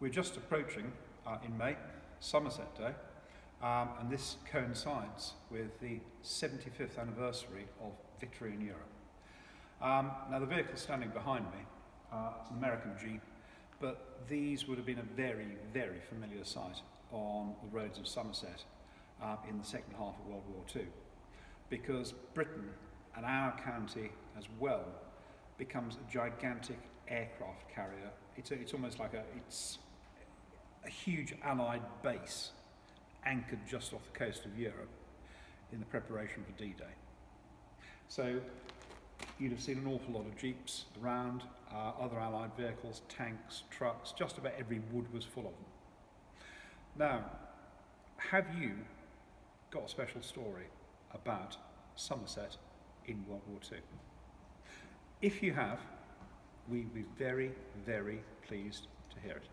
We're just approaching, in May, Somerset Day, and this coincides with the 75th anniversary of victory in Europe. Now the vehicle standing behind me, it's an American Jeep, but these would have been a very, very familiar sight on the roads of Somerset in the second half of World War II, because Britain and our county as well becomes a gigantic aircraft carrier. It's almost like it's a huge Allied base anchored just off the coast of Europe in the preparation for D-Day. So you'd have seen an awful lot of Jeeps around, other Allied vehicles, tanks, trucks, just about every wood was full of them. Now, have you got a special story about Somerset in World War II? If you have, we'd be very, very pleased to hear it.